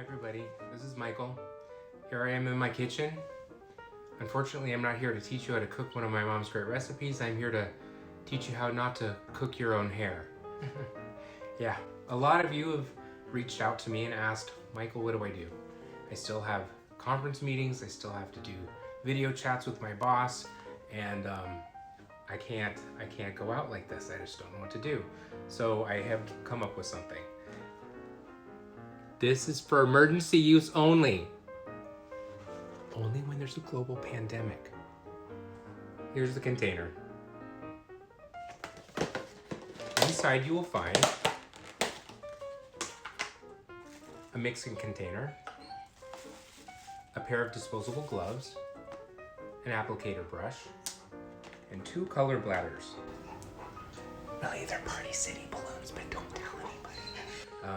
everybody, this is Michael. Here I am in my kitchen. Unfortunately, I'm not here to teach you how to cook one of my mom's great recipes. I'm here to teach you how not to cook your own hair. Yeah, a lot of you have reached out to me and asked, Michael, what do I do? I still have conference meetings, I still have to do video chats with my boss, and I can't go out like this. I just don't know what to do. So I have come up with something. This is for emergency use only. Only when there's a global pandemic. Here's the container. Inside you will find a mixing container, a pair of disposable gloves, an applicator brush, and 2 color bladders. Really, they're Party City balloons, but don't tell anybody.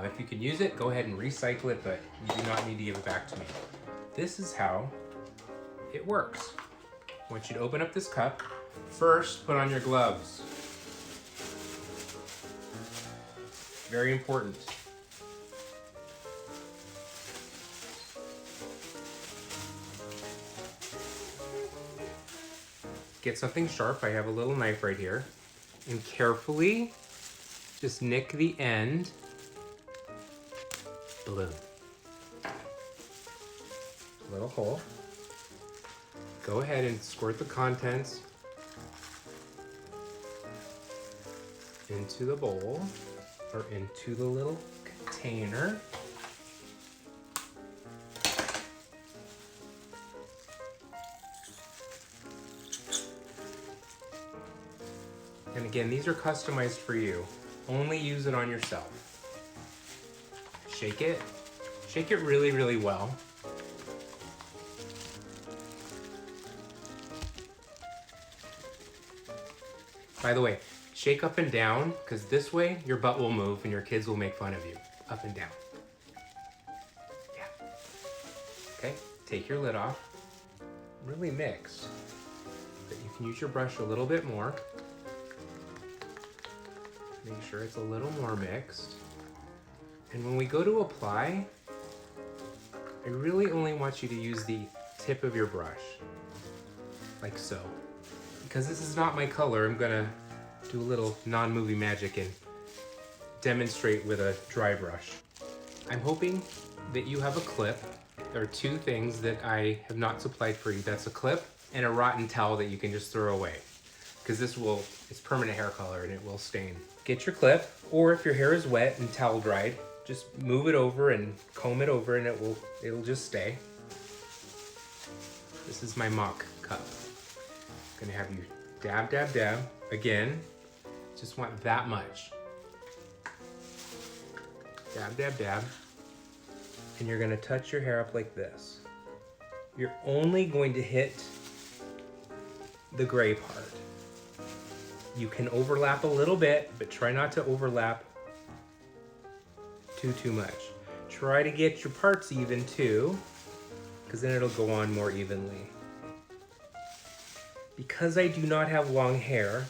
If you can use it, go ahead and recycle it, but you do not need to give it back to me. This is how it works. I want you to open up this cup. First, put on your gloves. Very important. Get something sharp. I have a little knife right here. And carefully just nick the end balloon. A little hole. Go ahead and squirt the contents into the bowl or into the little container. And again, these are customized for you. Only use it on yourself. Shake it. Shake it really, really well. By the way, shake up and down, because this way your butt will move and your kids will make fun of you. Up and down. Yeah. Okay, take your lid off. Really mixed. But you can use your brush a little bit more. Make sure it's a little more mixed. And when we go to apply, I really only want you to use the tip of your brush, like so. Because this is not my color, I'm gonna do a little non-movie magic and demonstrate with a dry brush. I'm hoping that you have a clip. There are 2 things that I have not supplied for you. That's a clip and a rotten towel that you can just throw away. Because it's permanent hair color and it will stain. Get your clip, or if your hair is wet and towel dried, just move it over and comb it over and it'll just stay. This is my mock cup. I'm gonna have you dab, dab, dab. Again, just want that much. Dab, dab, dab. And you're gonna touch your hair up like this. You're only going to hit the gray part. You can overlap a little bit, but try not to overlap too much. Try to get your parts even too, because then it'll go on more evenly. Because I do not have long hair,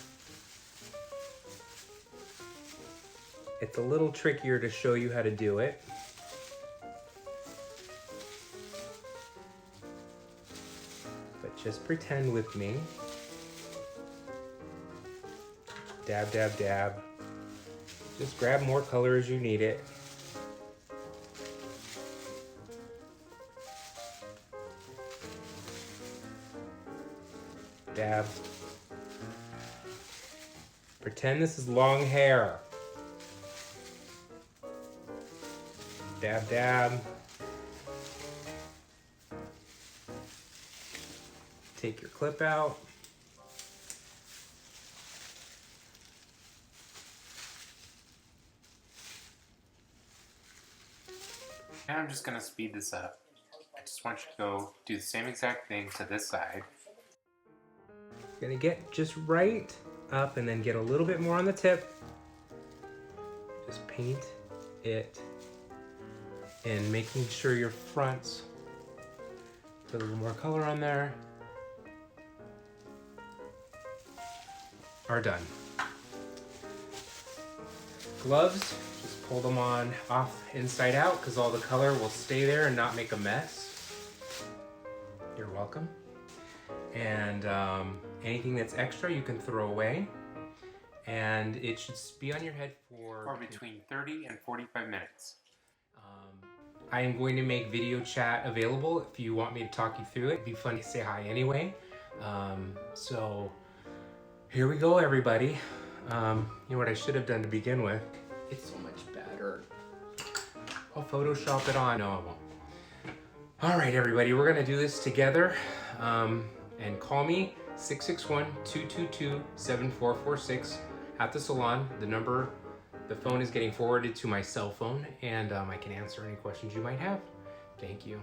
it's a little trickier to show you how to do it. But just pretend with me. Dab, dab, dab. Just grab more color as you need it. Dab. Pretend this is long hair. Dab, dab. Take your clip out. Now I'm just gonna speed this up. I just want you to go do the same exact thing to this side. You're gonna get just right up and then get a little bit more on the tip. Just paint it in, making sure your fronts put a little more color on there. Are done. Gloves, just pull them on off inside out because all the color will stay there and not make a mess. You're welcome. And anything that's extra you can throw away. And it should be on your head for between 30 and 45 minutes. I am going to make video chat available if you want me to talk you through it. It'd be fun to say hi anyway. So here we go, everybody. You know what I should have done to begin with? It's so much better. I'll Photoshop it on. No, I won't. All right, everybody, we're gonna do this together. And call me 661-222-7446 at the salon. The phone is getting forwarded to my cell phone, and I can answer any questions you might have. Thank you.